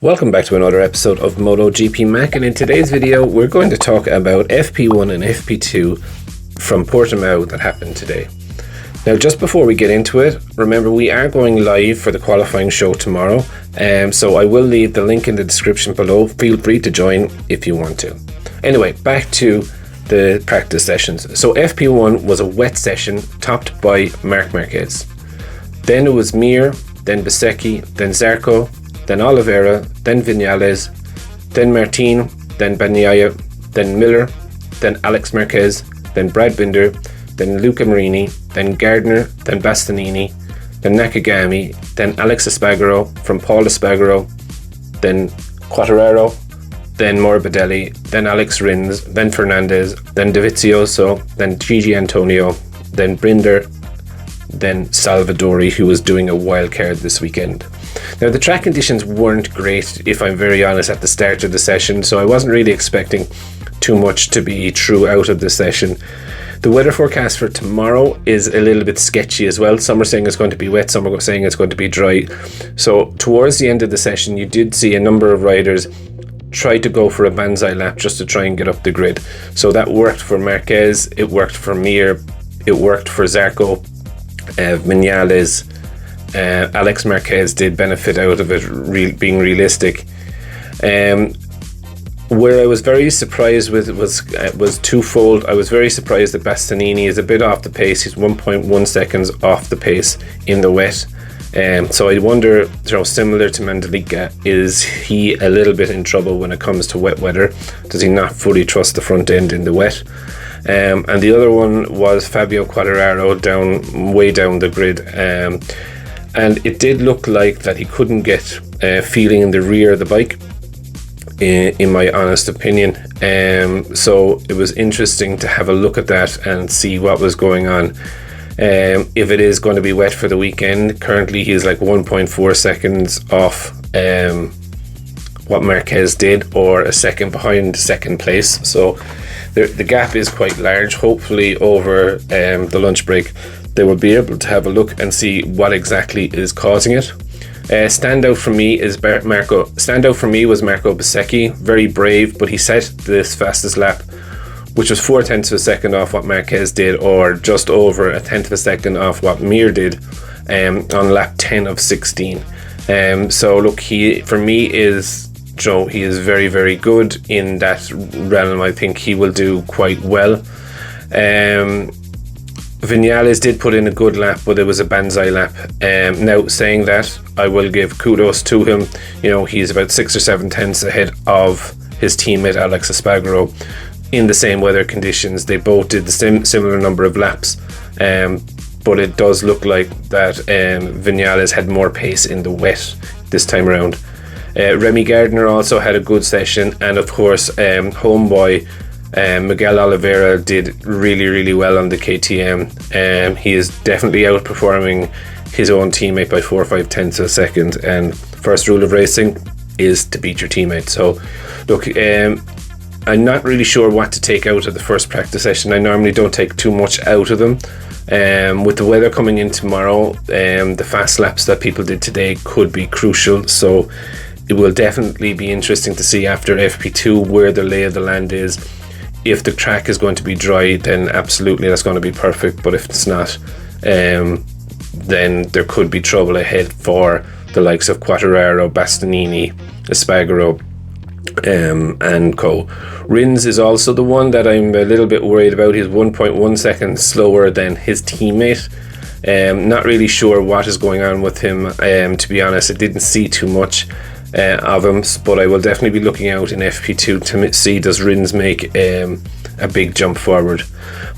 Welcome back to another episode of MotoGP Mac, and in today's video we're going to talk about FP1 and FP2 from Portimao that happened today. Now, just before we get into it, remember we are going live for the qualifying show tomorrow, so I will leave the link in the description below. Feel free to join if you want to. Anyway, back to the practice sessions. So FP1 was a wet session topped by Marc Marquez. Then it was Mir, then Bezzecchi, then Zarco, then Oliveira, then Vinales, then Martin, then Bagnaia, then Miller, then Alex Marquez, then Brad Binder, then Luca Marini, then Gardner, then Bastianini, then Nakagami, then Alex Espargaro, from Paul Espargaro, then Quartararo, then Morbidelli, then Alex Rins, then Fernandez, then Dovizioso, then Gigi Antonio, then Binder, then Salvadori, who was doing a wild card this weekend. Now, the track conditions weren't great, if I'm very honest, at the start of the session, so I wasn't really expecting too much to be true out of the session. The weather forecast for tomorrow is a little bit sketchy as well. Some are saying it's going to be wet, some are saying it's going to be dry. So towards the end of the session, you did see a number of riders try to go for a banzai lap just to try and get up the grid. So that worked for Marquez, it worked for Mir, it worked for Zarco, Vinales. Alex Marquez did benefit out of it being realistic. Where I was very surprised with was twofold. I was very surprised that Bastianini is a bit off the pace. He's 1.1 seconds off the pace in the wet. So I wonder, similar to Mandalika, is he a little bit in trouble when it comes to wet weather? Does he not fully trust the front end in the wet? And the other one was Fabio Quartararo way down the grid. And it did look like that he couldn't get feeling in the rear of the bike, in my honest opinion. So it was interesting to have a look at that and see what was going on. If it is going to be wet for the weekend, currently he's like 1.4 seconds off what Marquez did, or a second behind second place. So the gap is quite large. Hopefully over the lunch break they will be able to have a look and see what exactly is causing it. Standout for me was Marco Bezzecchi. Very brave, but he set this fastest lap, which was 0.4 of a second off what Marquez did, or just over 1/10 of a second off what Mir did on lap 10 of 16. So look, he is very, very good in that realm. I think he will do quite well. Vinales did put in a good lap, but it was a banzai lap. Now, saying that, I will give kudos to him. He's about 6 or 7 tenths ahead of his teammate Alex Espargaro in the same weather conditions. They both did the similar number of laps, but it does look like that Vinales had more pace in the wet this time around. Remy Gardner also had a good session, and of course, homeboy Miguel Oliveira did really, really well on the KTM. He is definitely outperforming his own teammate by 4 or 5 tenths of a second, and first rule of racing is to beat your teammate. So look, I'm not really sure what to take out of the first practice session. I normally don't take too much out of them. With the weather coming in tomorrow, the fast laps that people did today could be crucial, so it will definitely be interesting to see after FP2 where the lay of the land is. If the track is going to be dry, then absolutely that's going to be perfect, but if it's not, then there could be trouble ahead for the likes of Quartararo, Bastianini, Espargaro, and co. Rins is also the one that I'm a little bit worried about. He's 1.1 seconds slower than his teammate. Not really sure what is going on with him. To be honest, I didn't see too much of him, but I will definitely be looking out in FP2 to see does Rins make a big jump forward.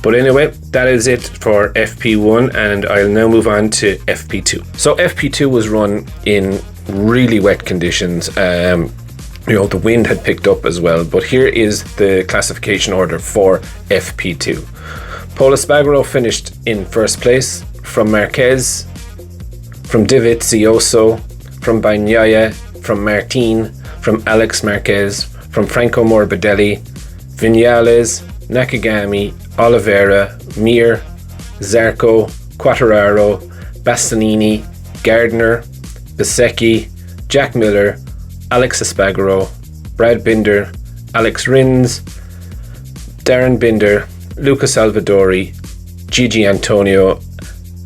But anyway, that is it for FP1, and I'll now move on to FP2. So FP2 was run in really wet conditions. The wind had picked up as well, but here is the classification order for FP2. Paul Espargaro finished in first place, from Marquez, from Dovizioso, from Bagnaia, from Martin, from Alex Marquez, from Franco Morbidelli, Vinales, Nakagami, Oliveira, Mir, Zarco, Quartararo, Bastianini, Gardner, Bezzecchi, Jack Miller, Alex Espargaro, Brad Binder, Alex Rins, Darren Binder, Luca Salvadori, Gigi Antonio,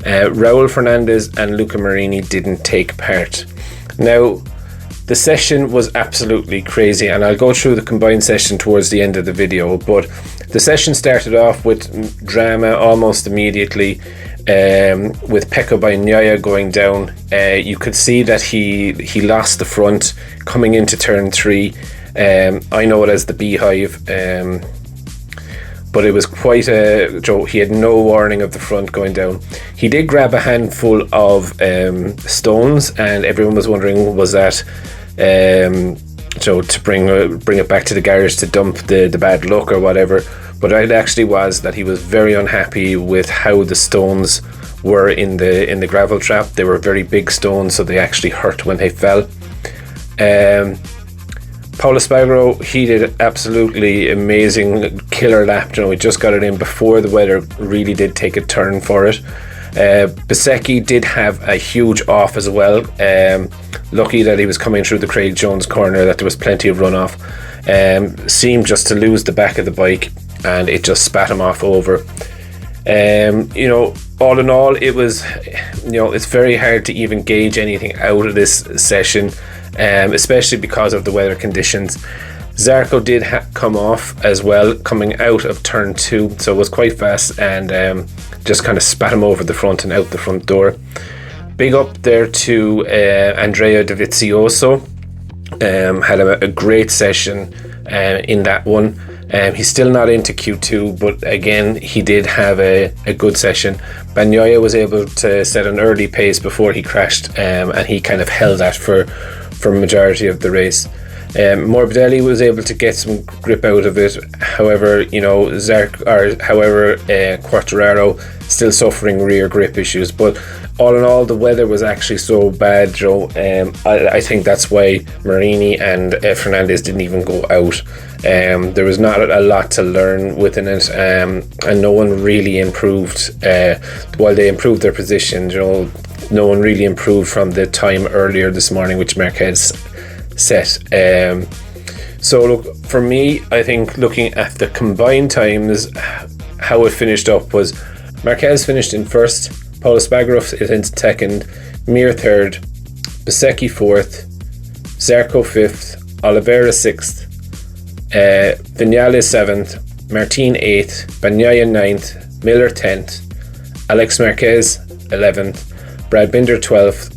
Raul Fernandez and Luca Marini didn't take part. Now, the session was absolutely crazy, and I'll go through the combined session towards the end of the video, but the session started off with drama almost immediately, with Pecco Bagnaia going down. You could see that he lost the front coming into turn 3. I know it as the Beehive, but it was quite a joke. He had no warning of the front going down. He did grab a handful of stones, and everyone was wondering, was that to bring it back to the garage to dump the bad luck or whatever. But it actually was that he was very unhappy with how the stones were in the gravel trap. They were very big stones, so they actually hurt when they fell. Paul Espargaro, he did absolutely amazing killer lap. He just got it in before the weather really did take a turn for it. Bezzecchi did have a huge off as well. Lucky that he was coming through the Craig Jones corner, that there was plenty of runoff. Seemed just to lose the back of the bike, and it just spat him off over. All in all, it was, it's very hard to even gauge anything out of this session, especially because of the weather conditions. Zarco did come off as well, coming out of turn 2, so it was quite fast, and just kind of spat him over the front and out the front door. Big up there to Andrea Dovizioso. Had a great session in that one. He's still not into Q2, but again, he did have a good session. Bagnaia was able to set an early pace before he crashed, and he kind of held that for majority of the race. Morbidelli was able to get some grip out of it. However, Quartararo still suffering rear grip issues. But all in all, the weather was actually so bad, Joe. I think that's why Marini and Fernandez didn't even go out. There was not a lot to learn within it, and no one really improved. While they improved their position, no one really improved from the time earlier this morning, which Marquez set. So look, for me, I think looking at the combined times, how it finished up was Marquez finished in first, Paul Espargaro is in second, Mir third, Bezzecchi fourth, Zarco fifth, Oliveira sixth, Vinales seventh, Martin eighth, Bagnaia ninth, Miller 10th, Alex Marquez 11th, Brad Binder 12th,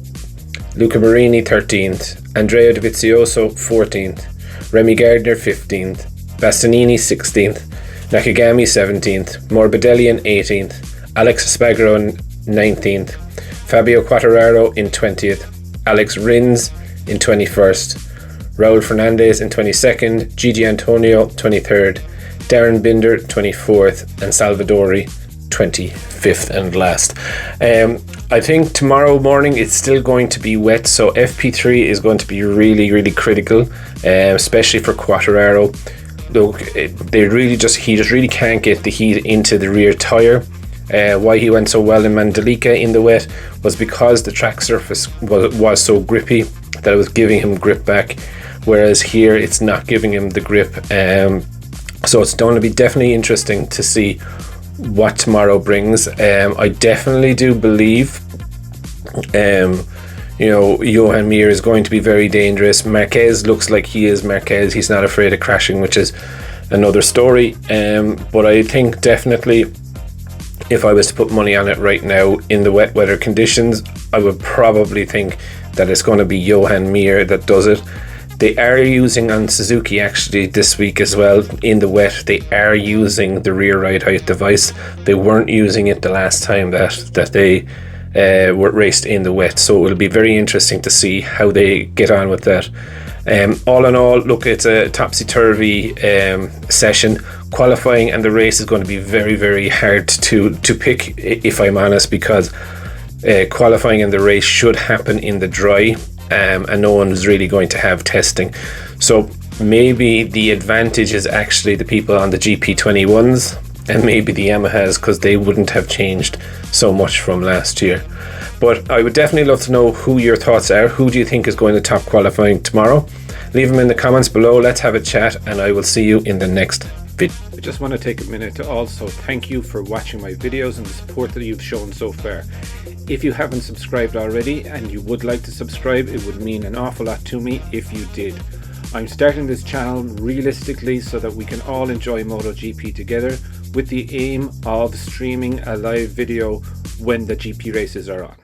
Luca Marini 13th, Andrea Dovizioso 14th, Remy Gardner 15th, Bastianini 16th, Nakagami 17th, Morbidelli in 18th, Alex Espargaro in 19th, Fabio Quartararo in 20th, Alex Rins in 21st, Raul Fernandez in 22nd, Gigi Antonio 23rd, Darren Binder 24th, and Salvadori 25th and last. I think tomorrow morning it's still going to be wet, so FP3 is going to be really, really critical, especially for Quartararo. Look, he just really can't get the heat into the rear tyre. Why he went so well in Mandalika in the wet was because the track surface was so grippy that it was giving him grip back, whereas here it's not giving him the grip. So it's going to be definitely interesting to see what tomorrow brings. I definitely do believe Johan Mir is going to be very dangerous. Marquez looks like he is Marquez. He's not afraid of crashing, which is another story. But I think definitely, if I was to put money on it right now in the wet weather conditions, I would probably think that it's going to be Johan Mir that does it. They are using on Suzuki actually this week as well in the wet. They are using the rear ride height device. They weren't using it the last time that they were raced in the wet. So it will be very interesting to see how they get on with that. All in all, look, it's a topsy-turvy session. Qualifying and the race is going to be very, very hard to pick, if I'm honest, because qualifying and the race should happen in the dry. And no one's really going to have testing. So maybe the advantage is actually the people on the GP21s and maybe the Yamahas, because they wouldn't have changed so much from last year. But I would definitely love to know who your thoughts are. Who do you think is going to top qualifying tomorrow? Leave them in the comments below. Let's have a chat, and I will see you in the next video. I just want to take a minute to also thank you for watching my videos and the support that you've shown so far. If you haven't subscribed already and you would like to subscribe, it would mean an awful lot to me if you did. I'm starting this channel realistically so that we can all enjoy MotoGP together, with the aim of streaming a live video when the GP races are on.